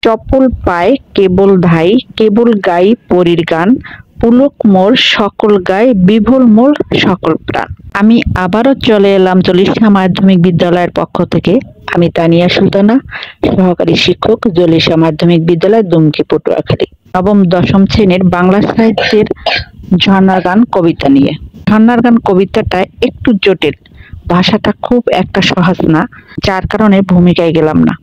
চপল পায় কেবল ধাই, কেবল গাই পরীর গান, পুলক মোর সকল গায়, বিভোর মোর সকল প্রাণ। আমি আবারও চলে এলাম জলিসা মাধ্যমিক বিদ্যালয়ের পক্ষ থেকে। আমি তানিয়া সুলতানা, সহকারী শিক্ষক, জলিসা মাধ্যমিক বিদ্যালয়, দুমকি, পটুয়াখালী। নবম দশম শ্রেণীর বাংলা সাহিত্যের ঝর্ণার গান কবিতা নিয়ে। ঝর্ণার গান কবিতাটা একটু জটিল, ভাষাটা খুব একটা সহজ না, যার কারণে ভূমিকায় গেলাম না।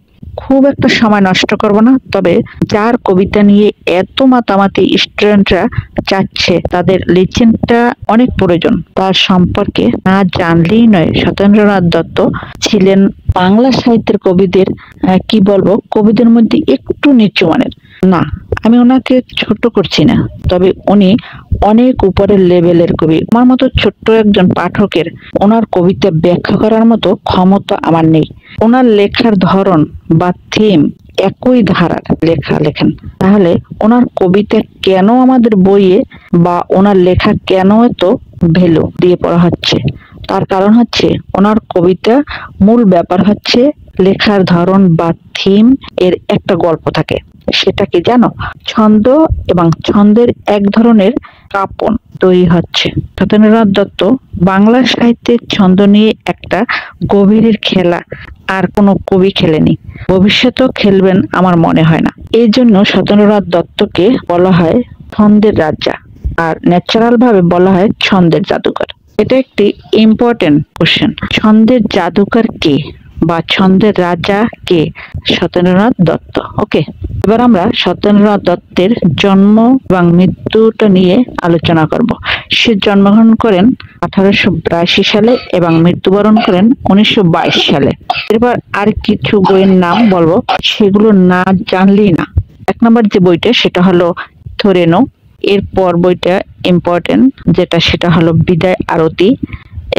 খুব একটা সময় নষ্ট করব না, তবে যার কবিতা নিয়ে এত মাতামাতি স্টুডেন্টরা চাচ্ছে, তাদের লিসেনটা অনেক প্রয়োজন। তার সম্পর্কে না জানলেই নয়। সত্যেন্দ্রনাথ দত্ত ছিলেন বাংলা সাহিত্যের কবিদের কি বলবো, কবিদের মধ্যে একটু নিচু মানের না। আমি ওনাকে ছোট করছি না, তবে উনি অনেক উপরের লেভেলের কবি। আমার মতো ছোট্ট একজন পাঠকের ওনার কবিতা ব্যাখ্যা করার মতো ক্ষমতা আমার নেই। ওনার লেখার ধরন বা থিম একই ধারার লেখা লেখেন, তাহলে ওনার কবিতা কেন আমাদের বইয়ে বা ওনার লেখা কেন এত ভ্যালু দিয়ে পড়া হচ্ছে? তার কারণ হচ্ছে ওনার কবিতা মূল ব্যাপার হচ্ছে লেখার ধরন বা থিম এর একটা গল্প থাকে। সেটা কি জানো? ছন্দ এবং ছন্দের এক ধরনের কাপন তৈরি হচ্ছে। সত্যেন্দ্রনাথ দত্ত বাংলা সাহিত্যের ছন্দ নিয়ে একটা গভীরের খেলা আর কোনো কবি খেলেনি, ভবিষ্যতেও খেলবেন আমার মনে হয় না। এই জন্য সত্যেন্দ্রনাথ দত্তকে বলা হয় ছন্দের রাজা, আর ন্যাচারাল ভাবে বলা হয় ছন্দের জাদুকর। এটা একটি ইম্পর্টেন্ট কোশ্চেন। ছন্দের জাদুকর কে বা ছন্দের রাজা কে? সত্যেন্দ্রনাথ দত্ত। ওকে, এবার আমরা সত্যেন্দ্রনাথ দত্তের জন্ম এবং মৃত্যুটা নিয়ে আলোচনা করব। সে জন্মগ্রহণ করেন 1882 সালে এবং মৃত্যুবরণ করেন 1922 সালে। এবার আর কিছু বইয়ের নাম বলবো, সেগুলো না জানলেই না। এক নম্বর যে বইটা সেটা হলো থোরেনো। এরপর বইটা ইম্পর্টেন্ট যেটা সেটা হলো বিদায় আরতি,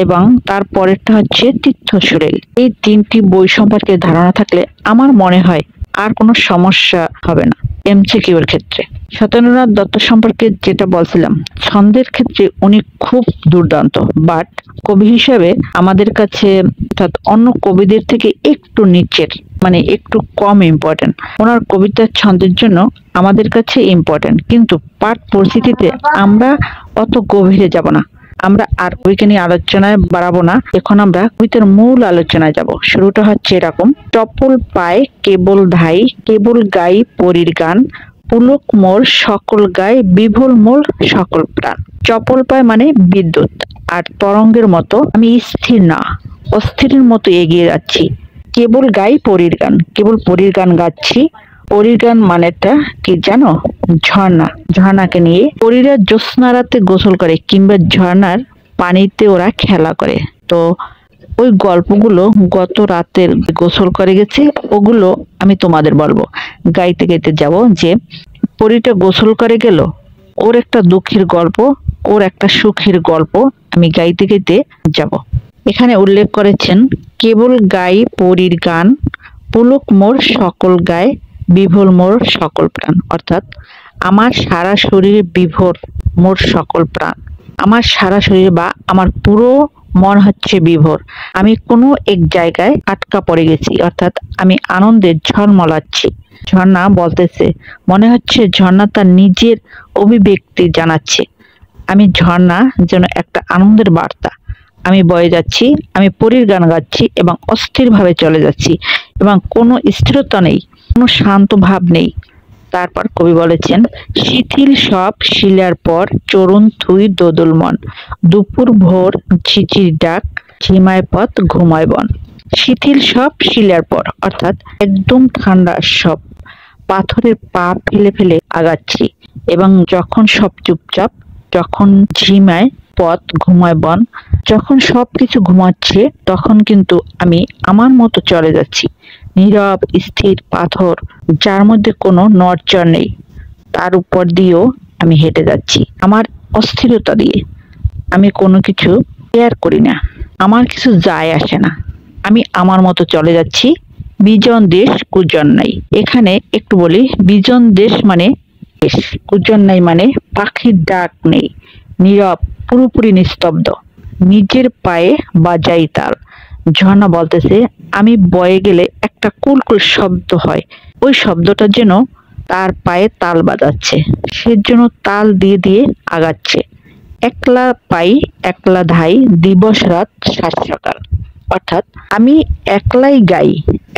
এবং তারপরেরটা হচ্ছে তীর্থসুরেল। এই তিনটি বই সম্পর্কে ধারণা থাকলে আমার মনে হয় আর কোনো সমস্যা হবে না এমসিকিউ এর ক্ষেত্রে। সত্যেন্দ্রনাথ দত্ত সম্পর্কে যেটা বলছিলাম, ছন্দের ক্ষেত্রে উনি খুব দুর্দান্ত, বাট কবি হিসেবে আমাদের কাছে অর্থাৎ অন্য কবিদের থেকে একটু নিচের, মানে একটু কম ইম্পর্টেন্ট। ওনার কবিতার ছন্দের জন্য আমাদের কাছে ইম্পর্টেন্ট, কিন্তু পাঠ পরিস্থিতিতে আমরা অত গভীরে যাব না। আমরা আর কবিকে নিয়ে আলোচনায় বাড়াবো না। এখন আমরা কবিতার মূল আলোচনায় যাব। শুরুটা হচ্ছে এরকম: চপল পায় কেবল ধাই, কেবল গাই পরীর গান, পুলক মোর সকল গায়, বিভোর মোর সকল প্রাণ। চপল পায় মানে বিদ্যুৎ, আর তরঙ্গের মতো আমি স্থির না, অস্থিরের মতো এগিয়ে যাচ্ছি। কেবল গাই পরীর গান, কেবল পরীর গান গাচ্ছি। পরীর গান মানেটা কি জানো? ঝর্ণা। ঝর্ণাকে নিয়ে পরীরা জ্যোৎস্না রাতে গোসল করে কিংবা ঝর্ণার পানিতে ওরা খেলা করে। তো ওই গল্পগুলো গত রাতের গোসল করে গেছে, ওগুলো আমি তোমাদের বলবো। গাইতে গাইতে যাব যে পরীটা গোসল করে গেল, ওর একটা দুঃখের গল্প, ওর একটা সুখের গল্প আমি গাইতে গাইতে যাব। এখানে উল্লেখ করেছেন কেবল গাই পরীর গান, পুলক মোর সকল গায়, বিভোর মোর সকল প্রাণ। অর্থাৎ আমার সারা শরীরে বিভোর মোর সকল প্রাণ। আমার সারা শরীরে বা আমার পুরো মন হচ্ছে বিভোর। আমি কোনো এক জায়গায় আটকা পড়ে গেছি, অর্থাৎ আমি আনন্দের ঝলমলাচ্ছি। ঝর্ণা বলতেছে, মনে হচ্ছে ঝর্ণা তার নিজের অভিব্যক্তি জানাচ্ছে। আমি ঝর্ণা যেন একটা আনন্দের বার্তা। আমি বয়ে যাচ্ছি, আমি পরীর গান গাচ্ছি এবং অস্থিরভাবে চলে যাচ্ছি, এবং কোনো স্থিরতা নেই, কোনো শান্ত ভাব নেই। তারপর কবি বলেছেন, শিথিল সব শিলার পর, চরণ থুই দোদুল মন, দুপুর ভোর ঝিঝির ডাক, ঝিমায় পথ ঘুমায় বন। শিথিল সব শিলার পর, অর্থাৎ একদম ঠান্ডা সব পাথরের পা ফেলে ফেলে আগাচ্ছি, এবং যখন সব চুপচাপ, যখন ঝিমায় পথ ঘুমায় বন, যখন সবকিছু ঘুমাচ্ছে তখন কিন্তু আমি আমার মতো চলে যাচ্ছি। নীরব স্থির পাথর, যার মধ্যে কোনো নড়চড় নেই, তার উপর দিয়েও আমি হেঁটে যাচ্ছি আমার অস্থিরতা দিয়ে। আমি কোনো কিছু কেয়ার করি না, আমার কিছু যায় আসে না, আমি আমার মতো চলে যাচ্ছি। বিজন দেশ কুজন নাই। এখানে একটু বলি, বিজন দেশ মানে দেশ, কুজন নাই মানে পাখির ডাক নেই, নীরব, পুরোপুরি নিস্তব্ধ। নিজের পায়ে বাজাই তাল, ঝর্ণা বলতেছে আমি বয়ে গেলে একটা কুলকুল শব্দ হয়, ওই শব্দটার যেন তার পায়ে তাল বাজাচ্ছে, সেজন্য তাল দিয়ে দিয়ে আগাচ্ছে। একলা পাই একলা ধাই, দিবস রাত সাত সকাল। অর্থাৎ আমি একলাই গাই,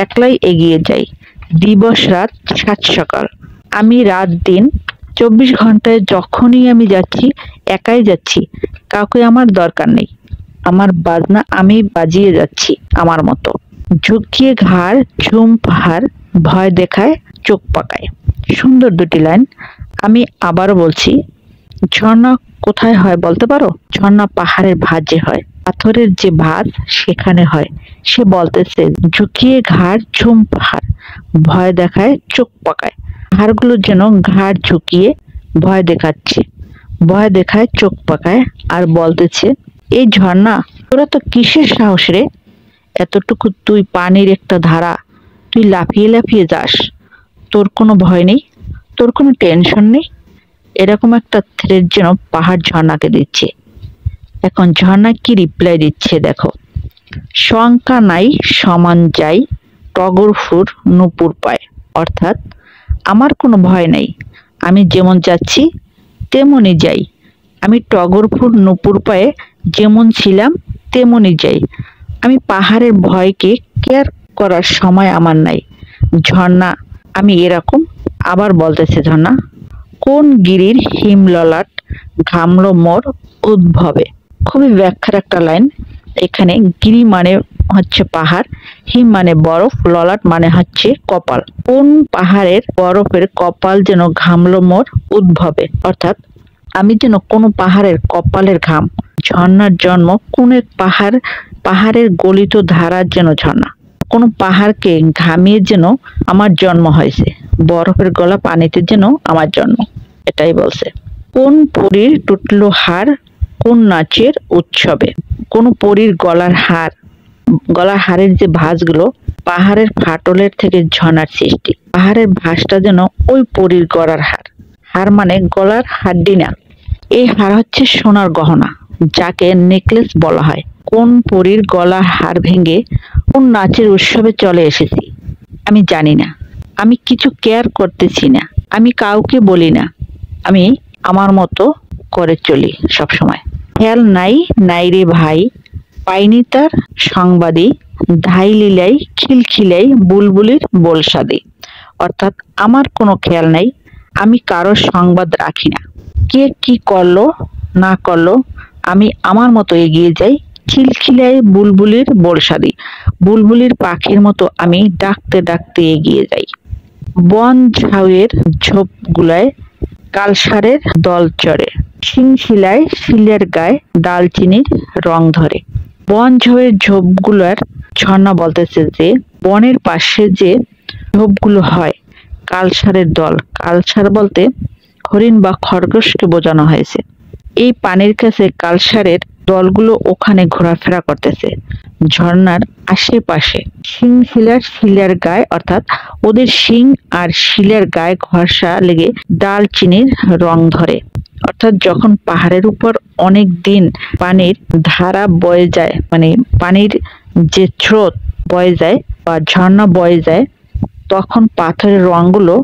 একলাই এগিয়ে যাই, দিবস রাত সাত সকাল। আমি রাত দিন 24 ঘন্টায় যখনই আমি যাচ্ছি একাই যাচ্ছি, কাউকে আমার দরকার নেই। আমার বাজনা আমি বাজিয়ে যাচ্ছি আমার মতো। ঝুঁকিয়ে ঘাড় ঝুম পাহাড়, ভয় দেখায় চোখ পাকায়। সুন্দর দুটি লাইন। আমি আবারও বলছি, ঝর্ণা কোথায় হয় বলতে পারো? ঝর্ণা পাহাড়ের ভাঁজে হয়, পাথরের যে ভাঁজ সেখানে হয়। সে বলতেছে ঝুঁকিয়ে ঘাড় ঝুম পাহাড়, ভয় দেখায় চোখ পাকায়। পাহাড়গুলো যেন ঘাড় ঝুঁকিয়ে ভয় দেখাচ্ছে, ভয় দেখায় চোখ পাকায়, আর বলতেছে এই ঝর্ণা তোরা তো কিসের সাহস রে, এতটুকু তুই পানির একটা ধারা, তুই লাফিয়ে লাফিয়ে যাস, তোর কোনো ভয় নেই, তোর কোনো টেনশন নেই। এরকম একটা থ্রেড যেন পাহাড় ঝর্ণাকে দিচ্ছে। এখন ঝর্ণা কি রিপ্লাই দিচ্ছে দেখো। শঙ্কা নাই সমান যাই, টগর ফুর নূপুর পায়। অর্থাৎ আমার কোনো ভয় নেই, আমি যেমন যাচ্ছি তেমনই যাই। আমি টগর ফুল নূপুর পায়ে যেমন ছিলাম তেমনই যাই। আমি পাহাড়ের ভয়কে কেয়ার করার সময় আমার নাই। ঝর্ণা আমি এরকম। আবার বলতেছে ঝর্ণা, কোন গিরির হিমললাট ঘামলো মোর উদ্ভবে। খুবই ব্যাখ্যার একটা লাইন। এখানে গিরি মানে হচ্ছে পাহাড়, হিম মানে বরফ, ললাট মানে হচ্ছে কপাল। কোন পাহাড়ের বরফের কপাল যেন ঘামলো মোর উদ্ভবে। অর্থাৎ আমি যেন কোনো পাহাড়ের কপালের ঘাম। ঝর্ণার জন্ম কোন এক পাহাড়ের গলিত ধারার যেন ঝর্ণা। কোনো পাহাড়কে ঘামিয়ে যেন আমার জন্ম হয়েছে, বরফের গলা পানিতে যেন আমার জন্ম। এটাই বলছে। কোন পরীর টুটলো হাড় কোন নাচের উৎসবে। কোন পরীর গলার হাড়ের যে ভাঁজগুলো, পাহাড়ের ফাটলের থেকে ঝর্ণার সৃষ্টি। পাহাড়ের ভাঁজটা যেন ওই পরীর গলার হাড় মানে গলার হাড্ডি না। এই হাড় হচ্ছে সোনার গহনা, যাকে নেকলেস বলা হয়। কোন পরীর গলার হাড় ভেঙে কোন নাচের উৎসবে চলে এসেছি আমি জানি না। আমি কিছু কেয়ার করতেছি না, আমি কাউকে বলি না, আমি আমার মতো করে চলি সব সময়। খেয়াল নাই নাই রে ভাই, পাইনি তার সংবাদী, ধাই লীলাই খিলখিলাই বুলবুলির বলসাদি। অর্থাৎ আমার কোনো খেয়াল নাই, আমি কারোর সংবাদ রাখি না। কে কি করলো না করলো আমি আমার মতো এগিয়ে যাই। খিলখিলাই বুলবুলির বলসাদি, বুলবুলির পাখির মতো আমি ডাকতে ডাকতে এগিয়ে যাই। বন ঝাউয়ের ঝোপগুলায় কালসারের দল চড়ে, শিংশিলায় শিলের গায়ে দালচিনির রং ধরে। বন ঝাউয়ের ঝোপগুলার ঝর্ণা বলতেছে যে বনের পাশে যে ঝোপগুলো হয় কালসারের দল। কালসার বলতে হরিণ বা খরগোশকে বোঝানো হয়েছে। এই পানির কাছে কালসারের দলগুলো ওখানে ঘোরাফেরা করতেছে। ঝর্ণার আশেপাশে শিলার গায়ে, অর্থাৎ ওদের শিং আর শিলার গায়ে ঘষা লেগে দালচিনির রং ধরে। অর্থাৎ যখন পাহাড়ের উপর অনেক দিন পানির ধারা বয়ে যায়, মানে পানির যে স্রোত বয়ে যায় বা ঝর্ণা বয়ে যায়, তখন পাথরের রংগুলো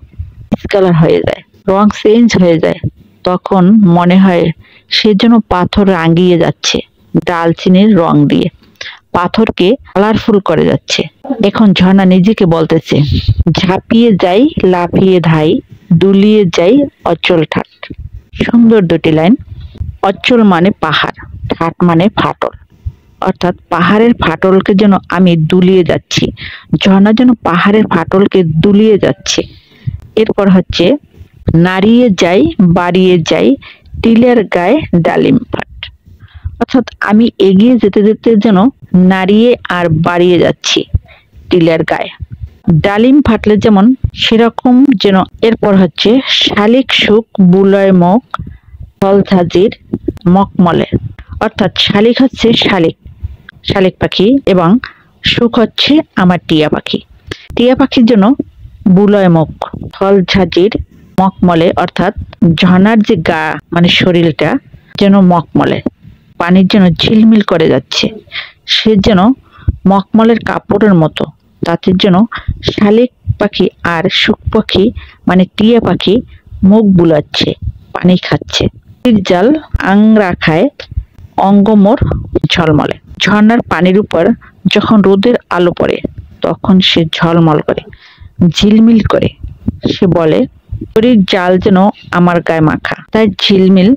ডিসকালার হয়ে যায়, রং চেঞ্জ হয়ে যায়। তখন মনে হয় সে যেন পাথর রাঙিয়ে যাচ্ছে দালচিনির রং দিয়ে, পাথরকে কালারফুল করে যাচ্ছে। এখন ঝর্ণা নিজেকে বলতেছে, ঝাঁপিয়ে যাই লাফিয়ে ধাই, দুলিয়ে যাই অচল ঠাট। সুন্দর দুটি লাইন। অচল মানে পাহাড়, ঠাট মানে ফাটল। অর্থাৎ পাহাড়ের ফাটলকে যেন আমি দুলিয়ে যাচ্ছি, ঝর্ণা যেন পাহাড়ের ফাটলকে দুলিয়ে যাচ্ছে। এরপর হচ্ছে নাড়িয়ে যাই বাড়িয়ে যাই, টিলের গায়ে ডালিম ফাট। অর্থাৎ আমি এগিয়ে যেতে যেতে যেন নাড়িয়ে আর বাড়িয়ে যাচ্ছি টিলের গায়ে। ডালিম ফাটলে যেমন সেরকম যেন। এরপর হচ্ছে শালিক সুখ বুলয় মুখ, ফল ঝাঁঝির মকমলে। অর্থাৎ শালিক হচ্ছে শালিক পাখি এবং সুখ হচ্ছে আমার টিয়া পাখি। টিয়া পাখির জন্য বুলয় মুখ, ফল ঝাঁঝির মকমলে। অর্থাৎ ঝর্ণার যে গা মানে শরীরটা যেন মকমলে, পানির যেন ঝিলমিল করে যাচ্ছে, সে যেন মখমলের কাপড়ের মতো। তাদের যেন শালিক পাখি আর সুখ পাখি মানে টিয়া পাখি মুখ বুলাচ্ছে, পানি খাচ্ছে। জাল আংরা খায়, অঙ্গ মোর ঝলমলে। ঝর্ণার পানির উপর যখন রোদের আলো পড়ে তখন সে ঝলমল করে, ঝিলমিল করে। সে বলে, শরীর জাল যেন আমার গায়ে মাখা, তাই ঝিলমিল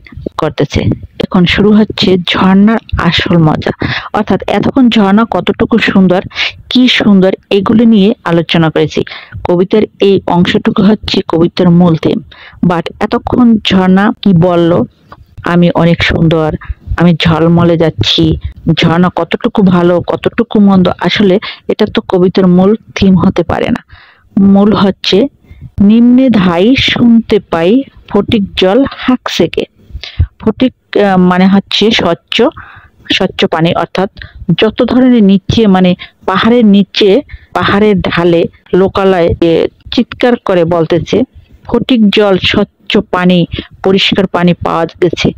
করতেছে। এখন শুরু হচ্ছে ঝর্ণার আসল মজা। অর্থাৎ এতক্ষণ ঝর্ণা কতটুকু সুন্দর, কি সুন্দর, এগুলো নিয়ে আলোচনা করেছি। কবিতার এই অংশটুকু হচ্ছে কবিতার মূল থিম। বাট এতক্ষণ ঝর্ণা কি বলল, আমি অনেক সুন্দর, আমি ঝলমলে যাচ্ছি, ঝর্ণা কতটুকু ভালো কতটুকু মন্দ, আসলে এটা তো কবিতার মূল থিম হতে পারে না। মূল হচ্ছে নিম্নে ধাই শুনতে পাই ফটিক জল হাঁকছেকে। ফটিক মানে হচ্ছে স্বচ্ছ, স্বচ্ছ পানি। অর্থাৎ যত ধরনের নিচে মানে পাহাড়ের নিচে, পাহাড়ের ঢালে লোকালয়ে চিৎকার করে বলতেছে ফটিক জল, স্বচ্ছ পানি, পরিষ্কার পানি পাওয়া গেছে,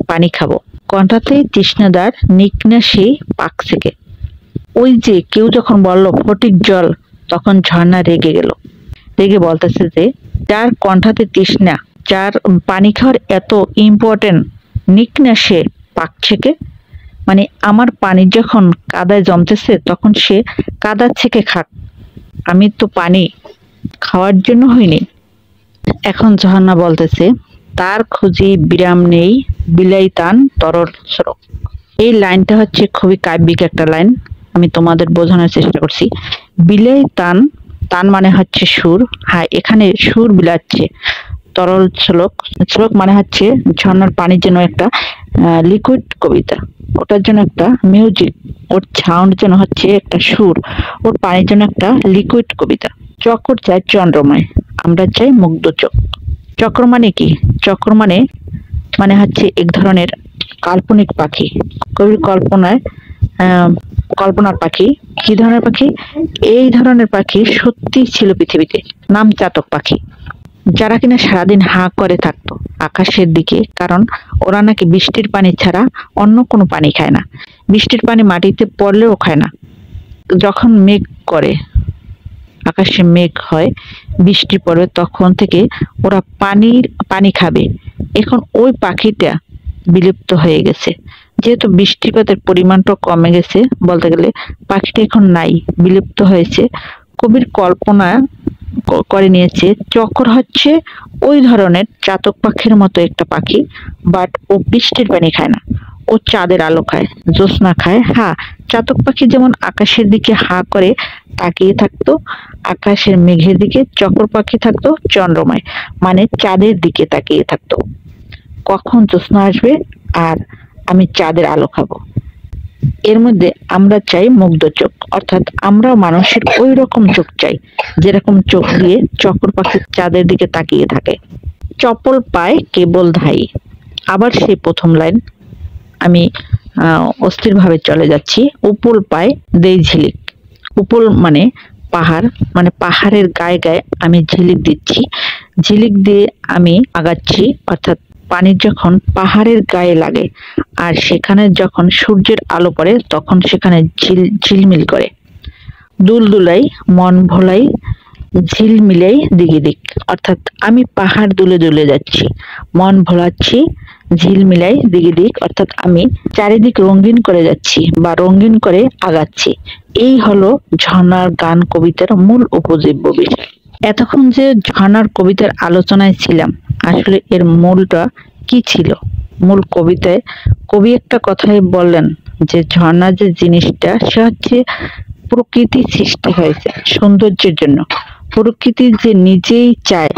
পানি খাবো। কণ্ঠাতেই তৃষ্ণাদার নিকনা সেই পাক থেকে। ওই যে কেউ যখন বলল ফটিক জল, তখন ঝর্ণা রেগে গেল। রেগে বলতেছে যে যার কণ্ঠাতে তৃষ্ণা, যার পানি খাওয়ার এত ইম্পর্টেন্ট, নিকনা সে পাক থেকে, মানে আমার পানি যখন কাদায় জমতেছে তখন সে কাদা থেকে খাক, আমি তো পানি খাওয়ার জন্য হইনি। এখন ঝর্ণা বলতেছে তার খুঁজি বিরাম নেই, বিলাই টান তরল স্রোত। এই লাইনটা হচ্ছে খুবই কাব্যিক একটা লাইন, আমি তোমাদের বোঝানোর চেষ্টা করছি। বিলাই টান, টান মানে হচ্ছে সুর, হ্যাঁ এখানে সুর বিলাচ্ছে। তরল শ্লোক, শ্লোক মানে হচ্ছে ঝর্ণার পানির জন্য একটা লিকুইড কবিতা, ওটার জন্য একটা মিউজিক, ওর সাউন্ড যেন হচ্ছে একটা সুর, ওর পানির জন্য একটা লিকুইড কবিতা। চক্র চাই চন্দ্রময়, আমরা চাই মুগ্ধ চোখ। চক্র মানে কি? চক্র মানে মানে হচ্ছে এক ধরনের কাল্পনিক পাখি, কবির কল্পনায় কল্পনার পাখি। কি ধরনের পাখি? এই ধরনের পাখি সত্যি ছিল পৃথিবীতে, নাম চাতক পাখি, যারা কিনা সারাদিন হাঁ করে থাকতো আকাশের দিকে, কারণ ওরা নাকি বৃষ্টির পানি ছাড়া অন্য কোনো পানি খায় না। বৃষ্টির পানি মাটিতে পড়লেও খায় না। যখন মেঘ করে, আকাশে মেঘ হয়, বৃষ্টি পড়বে, তখন থেকে ওরা পানি খাবে। এখন ওই পাখিটা বিলুপ্ত হয়ে গেছে, যেহেতু বৃষ্টিপাতের পরিমাণটা কমে গেছে, বলতে গেলে পাখিটা এখন নাই, বিলুপ্ত হয়েছে। কবির কল্পনা করে নিয়েছে চক্র হচ্ছে ওই ধরনের চাতক পাখির মতো একটা পাখি, বাট ও বৃষ্টির পানি খায় না, ও চাঁদের আলো খায়, জ্যোৎস্না খায়। হ্যাঁ, চাতক পাখি যেমন আকাশের দিকে হা করে তাকিয়ে থাকতো, আকাশের মেঘের দিকে চক্র পাখি থাকতো চন্দ্রময়, মানে চাঁদের দিকে তাকিয়ে থাকতো, কখন জ্যোৎস্না আসবে আর আমি চাঁদের আলো খাবো। এর মধ্যে আমরা চাই মুগ্ধ চোখ, অর্থাৎ আমরাও মানুষের ওই রকম চোখ চাই, যেরকম চোখ দিয়ে চক্র পাখি চাঁদের দিকে তাকিয়ে থাকে। চপল পায় কেবল ধাই, আবার সেই প্রথম লাইন, আমি অস্থির ভাবে চলে যাচ্ছি। উপল পায় দেই ঝিলিক, উপল মানে পাহাড়, মানে পাহাড়ের গায়ে গায়ে আমি ঝিলিক দিচ্ছি, ঝিলিক দিয়ে আমি আগাচ্ছি। অর্থাৎ পানি যখন পাহাড়ের গায়ে লাগে আর সেখানে যখন সূর্যের আলো পড়ে তখন সেখানে ঝিলমিল করে। দুলদুলাই মন ভোলাই, ঝিলমিলাই দিকে দিক, অর্থাৎ আমি পাহাড় দুলে দুলে যাচ্ছি, মন ভোলাচ্ছি, ঝিলমিলাই দিকে দিক, অর্থাৎ আমি চারিদিক রঙিন করে যাচ্ছি বা রঙিন করে আগাচ্ছি। এই হলো ঝর্ণার গান কবিতার মূল উপজীব্য বিষয়। এতক্ষণ যে ঝর্ণার কবিতার আলোচনায় ছিলাম, আসলে এর মূলটা কি ছিল? মূল কবিতায় কবি একটা কথাই বললেন যে ঝর্ণা যে জিনিসটা সে হচ্ছে প্রকৃতি সৃষ্টি হয়েছে সৌন্দর্যের জন্য। প্রকৃতি যে নিজেই চায়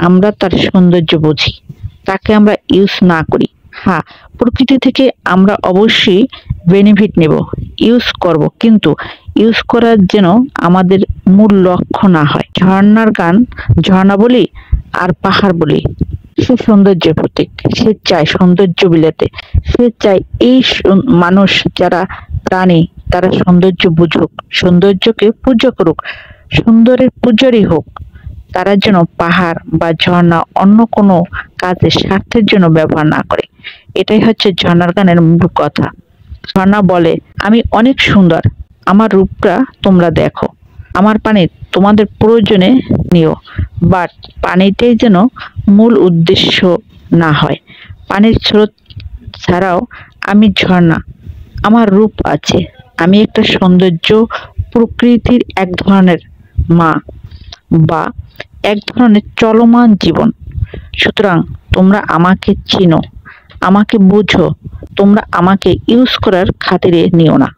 আমরা তার সৌন্দর্য বুঝি, তাকে আমরা ইউজ না করি। হ্যাঁ, প্রকৃতি থেকে আমরা অবশ্যই বেনিফিট নেব, ইউজ করব, কিন্তু ইউজ করার যেন আমাদের মূল লক্ষ্য না হয়। ঝর্ণার গান, ঝর্ণা বলি আর পাহাড় বলি, সে সৌন্দর্যের প্রতীক, সে চায় সৌন্দর্য বিলাতে, সে চায় এই মানুষ যারা প্রাণী তারা সৌন্দর্য বুঝুক, সৌন্দর্যকে পুজো করুক, সুন্দরের পূজারই হোক। তারা যেন পাহাড় বা ঝর্ণা অন্য কোনো কাজে স্বার্থের জন্য ব্যবহার না করে। এটাই হচ্ছে ঝর্ণার গানের মূল কথা। ঝর্ণা বলে আমি অনেক সুন্দর, আমার রূপটা তোমরা দেখো, আমার পানি তোমাদের প্রয়োজনে নিও, বাট পানিটাই যেন মূল উদ্দেশ্য না হয়। পানির স্রোত ছাড়াও আমি ঝর্ণা, আমার রূপ আছে, আমি একটা সৌন্দর্য, প্রকৃতির এক ধরনের মা, বা এক ধরনের চলমান জীবন। সুতরাং তোমরা আমাকে চিনো, আমাকে বুঝো, তোমরা আমাকে ইউজ করার খাতিরে নিও না।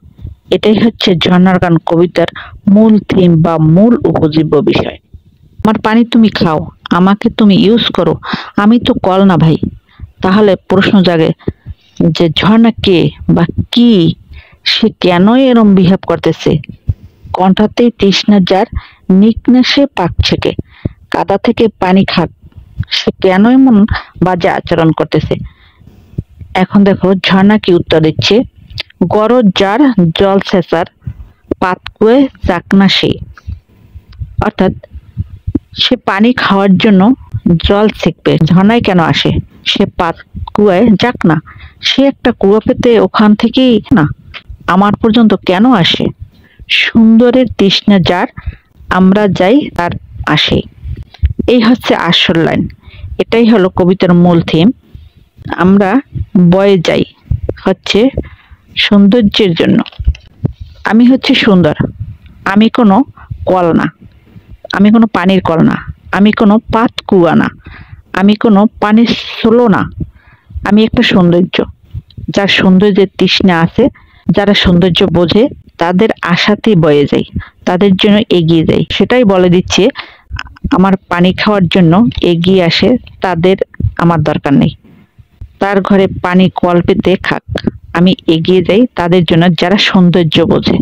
এটাই হচ্ছে ঝর্ণার গান কবিতার মূল থিম বা মূল উপজীব্য বিষয়। আমার পানি তুমি খাও, আমাকে তুমি ইউজ করো, আমি তো কল না ভাই। তাহলে প্রশ্ন জাগে যে ঝর্ণা কে বা কি, সে কেনই এরম বিহেভ করতেছে? কণ্ঠাতেই তৃষ্ণা যার, নিকনে সে পাক ছেকে, কাদা থেকে পানি খাক, সে কেন এমন বাজে আচরণ করতেছে? এখন দেখো ঝর্ণা কি উত্তর দিচ্ছে, গরজ যার জল সেচার, পাত কুয়ে যাক না সে। অর্থাৎ সে পানি খাওয়ার জন্য জল সেঁকবে, ঝর্ণায় কেন আসে? সে পাত কুয়ায় যাক না, সে একটা কুয়া পেতে ওখান থেকেই না আমার পর্যন্ত কেন আসে? সুন্দরের তৃষ্ণা যার, আমরা যাই তার আসে। এই হচ্ছে আসল লাইন, এটাই হলো কবিতার মূল থিম। আমরা বয়ে যাই হচ্ছে সৌন্দর্যের জন্য। আমি হচ্ছে সুন্দর, আমি কোনো কল না, আমি কোনো পানির কল না, আমি কোনো পাত কুয়া না, আমি কোনো পানির স্লো না, আমি একটা সৌন্দর্য, যার সৌন্দর্যের তৃষ্ণা আছে। যারা সৌন্দর্য বোঝে তাদের আশাতেই বয়ে যায়, তাদের জন্য এগিয়ে যায়। সেটাই বলে দিচ্ছে আমার পানি খাওয়ার জন্য এগিয়ে আসে তাদের আমার দরকার নেই। তার ঘরে পানি কল পেতে খাক, আমি এগিয়ে যাই তাদের জন্য যারা সৌন্দর্য বোঝে।